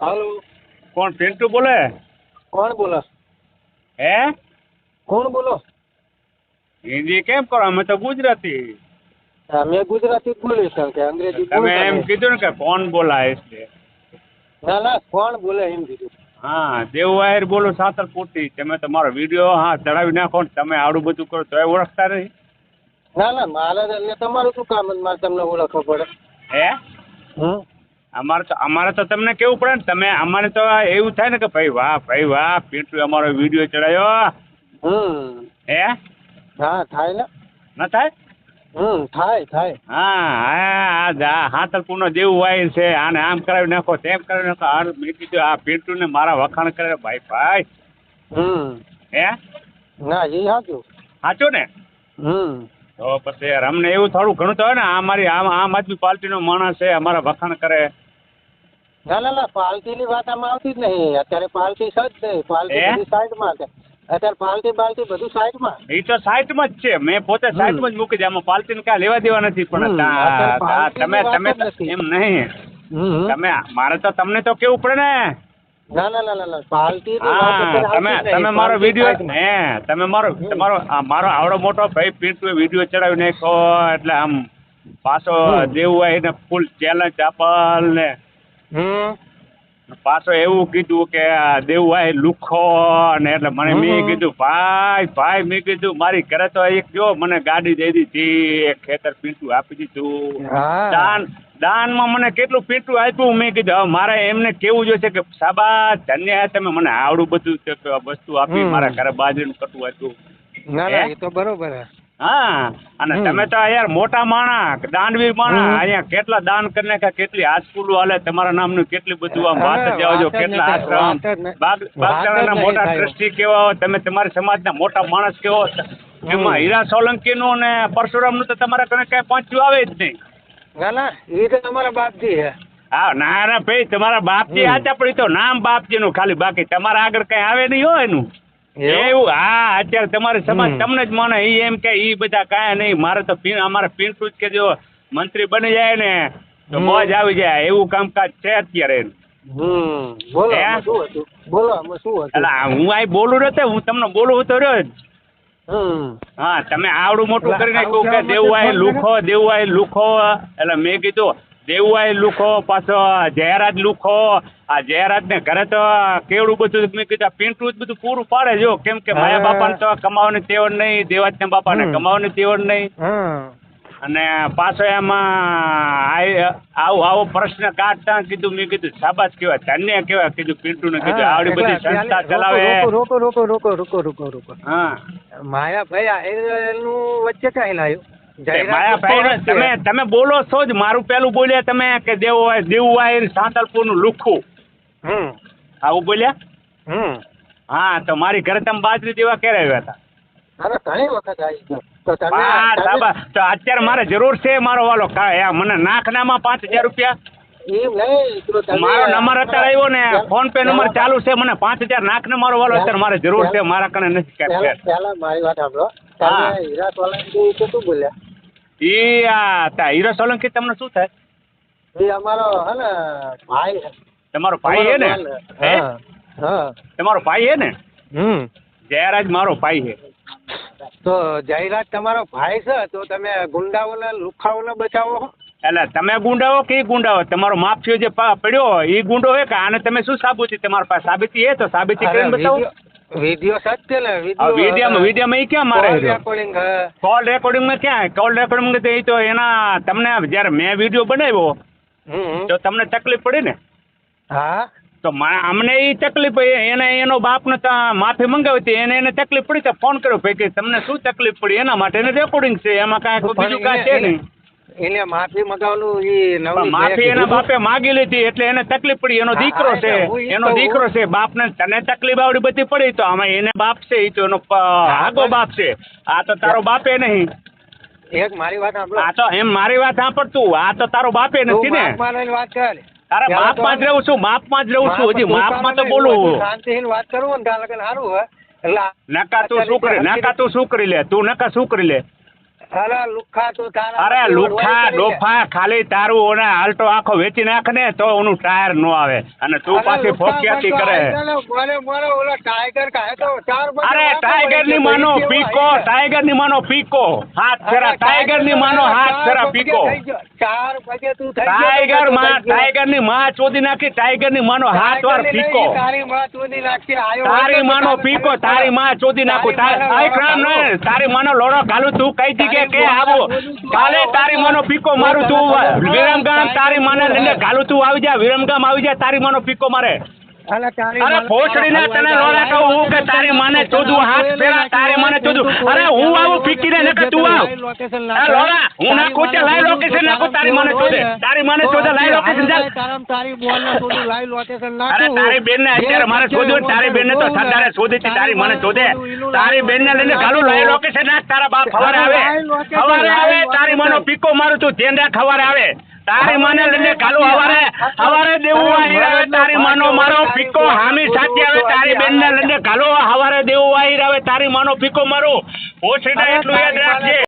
હાલો, કોણ પિન્ટુ બોલે? કોણ બોલો? હે, કોણ બોલો? હિન્દી કેમ કરો? અમે તો ગુજરાતી. અમે ગુજરાતી જ બોલીએ કારણ કે અંગ્રેજી તમે બોલતા એમ નહીં. કીધું ને કે કોણ બોલાય છે? ના ના, કોણ બોલે એમ કીધું. હા, દેવવાયર બોલું સાતરપુરથી. તમે તમારો વિડીયો હા ચડાવી નાખો ને તમે આવડું બધું કરો તોય ઓળખતા નહીં. ના ના, મારે તો એટલે તમારું શું કામ મારે તમને ઓળખવું પડે? હે, હમ. અમારે તો તમને કેવું પડે ને. તમે અમારે તો એવું થાય ને કે ભાઈ વાહ પિન્ટુ અમારો વિડીયો ચડાવ્યો. હમ. હે, હા થાય ને. ન થાય? થાય. હા હાતરપુર નો દેવવાયર છે. આને આમ કરાવી નાખો તેમ કરાવી નાખો. મેં કીધું આ પિન્ટુ ને મારા વખાણ કરે ભાઈ. હમ. હે, ના એ સાચું. સાચું ને? હમ. તો પછી યાર અમને એવું થોડું ઘણું તો હોય ને. અમારી આમ આદમી પાર્ટીનો માણસ છે, અમારા વખાણ કરે. ના, પાલટીની વાત આમાં આવતી જ નહીં. અત્યારે પાલટી છે જ નહીં. પાલટી બધી સાઈડમાં છે. અત્યારે પાલટી બધું સાઈડમાં. એ તો સાઈટમાં જ છે. મેં પોતે સાઈટમાં જ મૂકી દે. આમાં પાર્ટીને કાંઈ લેવા દેવા નથી. પણ તમે એમ નહીં. તમે મારે તો તમને તો કેવું પડે ને. ના, પાલટી તમે મારો વિડીયો તમે મારો આવડો મોટો ભાઈ પિન્ટુએ વિડીયો ચડાવી નાખ્યો એટલે આમ પાછો દેવું ને ફૂલ ચેલેન્જ આપલ ને પાછો એવું કીધું કે દેવું લુખો ને એટલે મને મેં કીધું ભાઈ મેં કીધું મારી ઘરે તો એક જો મને ગાડી દઈ દીધી, એક ખેતર પિન્ટુ આપી દીધું. દાનમાં મને કેટલું પિન્ટુ આપ્યું. મેં કીધું હવે મારે એમને કેવું જોઈશે કે સાબા ધન્ય તમે મને આવડું બધું વસ્તુ આપી. મારા ઘરે બાજરીનું કટું આપ્યું. ના એ તો બરોબર. હા, અને તમે તો યાર મોટા માણસ, દાનવીર માણસ. અહીંયા કેટલા દાન કરીને કેટલી હાઈસ્કૂલો હાલે તમારા નામનું, કેટલી બધું આમ વાત જાવ છો, કેટલા આશ્રમ બાગચારાના મોટા ટ્રસ્ટી કેવા હો તમે, તમારી સમાજના મોટા માણસ કેવો. એમાં હીરા સોલંકી નું ને પરશુરામ નું તો તમારા કને કઈ પહોંચ્યું આવે જ નહીં. ના એ તો તમારા બાપજી છે. હા ના ભાઈ તમારા બાપજી આચા પડી તો નામ બાપજી નું ખાલી, બાકી તમારા આગળ કઈ આવે નહીં હોય એનું એવું. હા, અત્યારે તમારી સમાજ તમને જ માને. ઈ એમ કે ઈ બધા કાંઈ નહીં. મારે તો અમારે પિન્ટુ જ કે જો મંત્રી બની જાય ને તો મોજ આવી જાય એવું કામકાજ છે અત્યારે. હું આ બોલું નથી, હું તમને બોલું તો રહ્યો જ. હા, તમે આવડું મોટું કરી નાખ્યું કે દેવવાય લુખો એટલે મેં કીધું દેવવાય લુખો, પાછો જયરાજ લુખો. આ જયરાજ ને ઘરે તો કેવડું બધું મેં કીધું પિન્ટુ જ બધું પૂરું પાડે જો. કેમ કે માયા બાપાને તો કમાવાની તેવડ નહીં, દેવાજના બાપાને કમાવાની તેવડ નહીં. અને પાછો એમાં આવો પ્રશ્ન કાઢતા કીધું મેં કીધું શાબાશ કહેવાય, ધન્ય કહેવાય. કીધું પિન્ટુ ને કીધું આવડી બધી સંસ્થા ચલાવે. રોકો. હા, માયાભાઈ નું વચ્ચે કઈ લાવ્યું? માયાભાઈ તમે બોલો છો જ. મારું પેલું બોલ્યા તમે કે દેવુવાયર સાંતલપુર નું લુખું આવું બોલ્યા. હા, તો મારી ઘરે તમે બાજરી દેવા ક્યારે આવ્યા હતા? ઘણી વખત આવી. તો અત્યારે મારે જરૂર છે મારો વાલો. મને નાખનામાં 5000 રૂપિયા. મારો નંબર અત્યારે આવ્યો ને, ફોન પે નંબર ચાલુ છે. મને 5000 નાખને મારો વાલો અત્યારે મારે જરૂર છે. મારા કને નથી. પેલા મારી વાત સાંભળો. હીરા સોલંકી શું બોલ્યા? હીરા સોલંકી તમને શું થાય? એ અમારો હે ને ભાઈ. તમારો ભાઈ હે ને? તમારો ભાઈ હે ને? જયરાજ મારો ભાઈ છે. તો જયરાજ તમારો ભાઈ છે તો તમે ગુંડાઓને લુખાઓને બચાવો. એટલે તમે ગુંડાઓ કે ગુંડાઓ? તમારો માફિયો જે પડ્યો એ ગુંડો હે કે આને તમે શું સાબિતી? તમારા પાસે સાબિતી હે તો સાબિતી કરીને બતાવો. વિડિયો સત્ય ને વિડીયોમાં એ ક્યાં મારે કોલ રેકોર્ડિંગમાં ક્યાં? કોલ રેકોર્ડિંગ તો એના તમને જયારે મેં વિડીયો બનાવ્યો તો તમને તકલીફ પડી ને? હા, તો અમને એ તકલીફ એને એનો બાપને માફી મંગાવી હતી. એને તકલીફ પડી તો ફોન કર્યો ભાઈ કે તમને શું તકલીફ પડી એના માટે. એને રેકોર્ડિંગ છે, એમાં કાંઈ બીજું કાંઈ છે નહીં. એને માફી મંગાવવાનું માફી એના બાપે માગી લીધી એટલે એને તકલીફ પડી. એનો દીકરો છે બાપને તને તકલીફ આવડી બધી પડી તો આમાં એને બાપ છે એ તો એનો આગો બાપ છે. આ તો તારો બાપે નહીં. એક મારી વાત સાંભળો. આ તો એમ મારી વાત સાંભળતું. આ તો તારો બાપે નથી ને. વાત કર. તારા બાપમાં જ રહું છું. હજી માપમાં તો બોલું. શાંતિથી વાત કરું ને ત્યાં લગન સારું હોય. નકા તું શું કરી લે? તું નકા શું કરી લે? અરે લુખ્ખા તું તારા અરે લુખા ડોફા ખાલી તારું ઓને હાલતો આખો વેચી નાખ ને તો ઓનું ટાયર નો આવે અને તું પાછી ફોફિયાતી કરે મને ઓલો ટાઈગર કહે તો 4 બજે અરે ટાઈગર ની માનો પીકો ટાઈગર ની માનો પીકો હાથ ફેરા ટાઈગર ની માનો હાથ ફેરા પીકો 4 બજે તું થઈ ટાઈગર ની માં ચોદી નાખી ટાઈગર ની માનો હાથ વાર પીકો તારી માં ચોદી નાખી આયો તારી માનો પીકો તારી માં ચોદી નાખું તારી માનો લોડો ઘાલું તું કઈ જગ્યાએ કે આવું કાલે તારી માનો પીકો મારું તું વિરમગામ તારી માને લઈને ઘાલું તું આવી જા વિરમગામ આવી જા તારી માનો પીકો મારે અરે ભોસડી ના તને લોડા કહું હું કે તારી માને ચોદું હાથ ફેરા તારી માને ચોદું અરે હું આવું પીકીને ને કે તું આવ લોડા હું નાખું છે લાઈવ લોકેશન નાખું તારી માને ચોદે લાઈવ લોકેશન ચાલ તારી બોલ ના ચોદું લાઈવ લોકેશન નાખું અરે તારી બેન ને અત્યારે મારે ચોદ્યું તારી બેન ને તો સરદારે ચોદી હતી તારી માને ચોદે તારી બેન ને લઈને ગાલું લાઈવ લોકેશન નાખ તારા બાપ સવારે આવે તારી માનો પીકો મારું તું ધ્યાન રાખ સવારે આવે તારી માને લઈને કાલું હવારે દેવું આવે તારી માનો મારો પીકો હામી સાથે આવે તારી બેન ને લઈને કાલો હવારે દેવું આવે તારી માનો પીકો મારો ઓછીને એટલું યાદ રાખજે